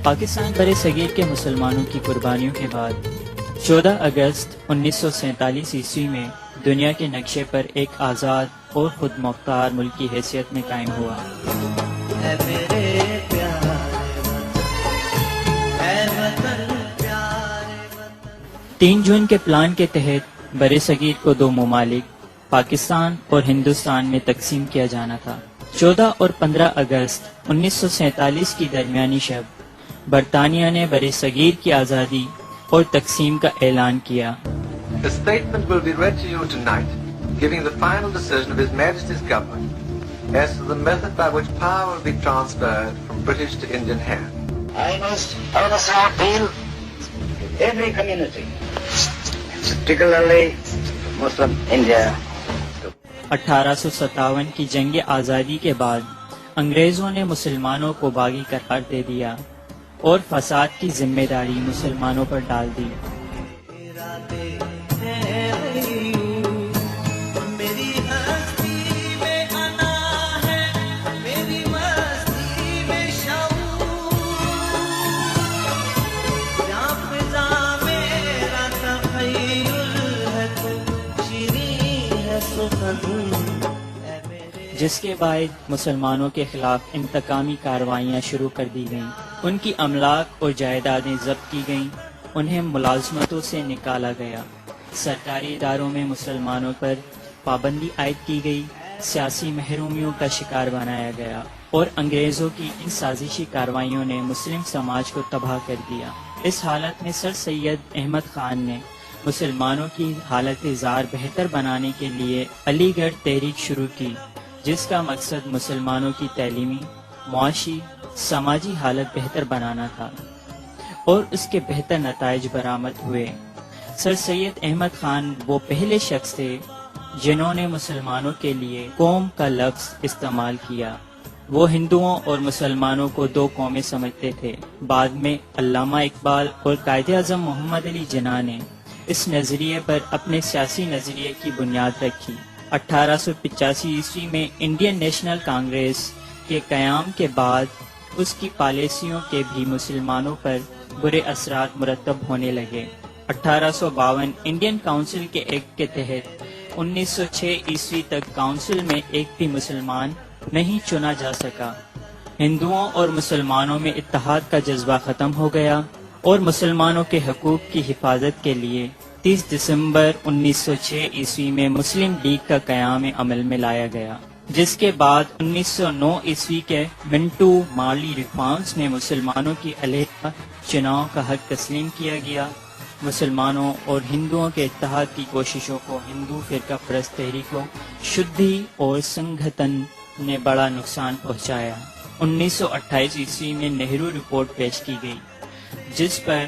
پاکستان بر صغیر کے مسلمانوں کی قربانیوں کے بعد 14 اگست 1947 عیسوی میں دنیا کے نقشے پر ایک آزاد اور خود مختار ملک کی حیثیت میں قائم ہوا۔ 3 جون کے پلان کے تحت بر صغیر کو 2 ممالک پاکستان اور ہندوستان میں تقسیم کیا جانا تھا۔ 14 اور 15 اگست 1947 کی درمیانی شب برطانیہ نے بر صغیر کی آزادی اور تقسیم کا اعلان کیا۔ A statement will be read to you tonight, giving the final decision of His Majesty's government as to the method by which power will be transferred from British to Indian hands. I must also appeal to every community, particularly Muslim India. 1857 کی جنگ آزادی کے بعد انگریزوں نے مسلمانوں کو باغی قرار دے دیا اور فساد کی ذمہ داری مسلمانوں پر ڈال دی۔ جس کے بعد مسلمانوں کے خلاف انتقامی کارروائیاں شروع کر دی گئیں، ان کی املاک اور جائیدادیں ضبط کی گئیں، انہیں ملازمتوں سے نکالا گیا، سرکاری اداروں میں مسلمانوں پر پابندی عائد کی گئی، سیاسی محرومیوں کا شکار بنایا گیا اور انگریزوں کی ان سازشی کارروائیوں نے مسلم سماج کو تباہ کر دیا۔ اس حالت میں سر سید احمد خان نے مسلمانوں کی حالت زار بہتر بنانے کے لیے علی گڑھ تحریک شروع کی، جس کا مقصد مسلمانوں کی تعلیمی، معاشی، سماجی حالت بہتر بنانا تھا اور اس کے بہتر نتائج برآمد ہوئے۔ سر سید احمد خان وہ پہلے شخص تھے جنہوں نے مسلمانوں کے لیے قوم کا لفظ استعمال کیا۔ وہ ہندوؤں اور مسلمانوں کو 2 قومیں سمجھتے تھے۔ بعد میں علامہ اقبال اور قائد اعظم محمد علی جناح نے اس نظریے پر اپنے سیاسی نظریے کی بنیاد رکھی۔ 1885 عیسوی میں انڈین نیشنل کانگریس کے قیام کے بعد اس کی پالیسیوں کے بھی مسلمانوں پر برے اثرات مرتب ہونے لگے۔ 1852 انڈین کاؤنسل کے ایکٹ کے تحت 1906 عیسوی تک کاؤنسل میں ایک بھی مسلمان نہیں چنا جا سکا۔ ہندوؤں اور مسلمانوں میں اتحاد کا جذبہ ختم ہو گیا اور مسلمانوں کے حقوق کی حفاظت کے لیے 30 دسمبر 1906 عیسوی میں مسلم لیگ کا قیام عمل میں لایا گیا، جس کے بعد 1909 عیسوی کے منٹو مارلی ریفارمز میں مسلمانوں کی علیحدہ چناؤ کا حق تسلیم کیا گیا۔ مسلمانوں اور ہندوؤں کے اتحاد کی کوششوں کو ہندو فرقہ پرست تحریکوں شدھی اور سنگھتن نے بڑا نقصان پہنچایا۔ 1928 عیسوی میں نہرو رپورٹ پیش کی گئی، جس پر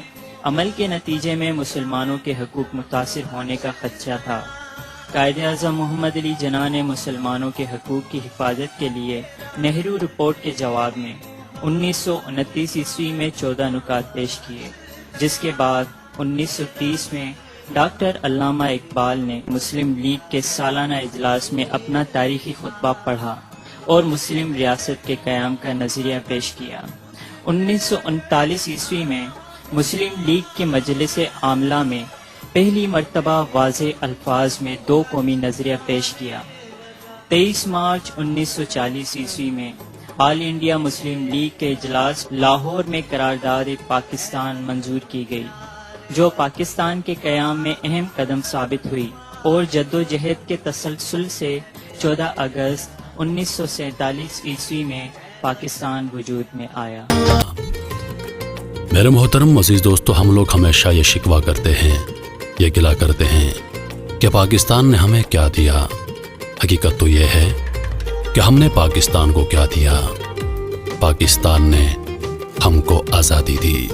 عمل کے نتیجے میں مسلمانوں کے حقوق متاثر ہونے کا خدشہ تھا۔ قائد اعظم محمد علی جناح نے مسلمانوں کے حقوق کی حفاظت کے لیے نہرو رپورٹ کے جواب میں 1929 عیسوی میں 14 نکات پیش کیے، جس کے بعد 1930 میں ڈاکٹر علامہ اقبال نے مسلم لیگ کے سالانہ اجلاس میں اپنا تاریخی خطبہ پڑھا اور مسلم ریاست کے قیام کا نظریہ پیش کیا۔ 1939 عیسوی میں مسلم لیگ کے مجلس عاملہ میں پہلی مرتبہ واضح الفاظ میں 2 قومی نظریہ پیش کیا۔ 23 مارچ 1940 عیسوی میں آل انڈیا مسلم لیگ کے اجلاس لاہور میں قرارداد پاکستان منظور کی گئی، جو پاکستان کے قیام میں اہم قدم ثابت ہوئی اور جدوجہد کے تسلسل سے 14 اگست 1947 عیسوی میں پاکستان وجود میں آیا۔ میرے محترم عزیز دوستو، ہم لوگ ہمیشہ یہ شکوہ کرتے ہیں، یہ گلہ کرتے ہیں کہ پاکستان نے ہمیں کیا دیا۔ حقیقت تو یہ ہے کہ ہم نے پاکستان کو کیا دیا۔ پاکستان نے ہم کو آزادی دی،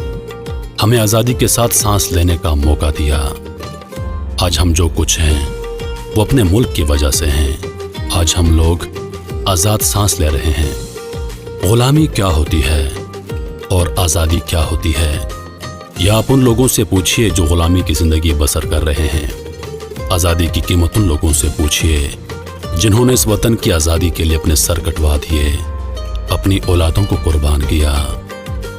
ہمیں آزادی کے ساتھ سانس لینے کا موقع دیا۔ آج ہم جو کچھ ہیں وہ اپنے ملک کی وجہ سے ہیں۔ آج ہم لوگ آزاد سانس لے رہے ہیں۔ غلامی کیا ہوتی ہے اور آزادی کیا ہوتی ہے، یا آپ ان لوگوں سے پوچھئے جو غلامی کی زندگی بسر کر رہے ہیں۔ آزادی کی قیمت ان لوگوں سے پوچھئے جنہوں نے اس وطن کی آزادی کے لیے اپنے سر کٹوا دیے، اپنی اولادوں کو قربان کیا،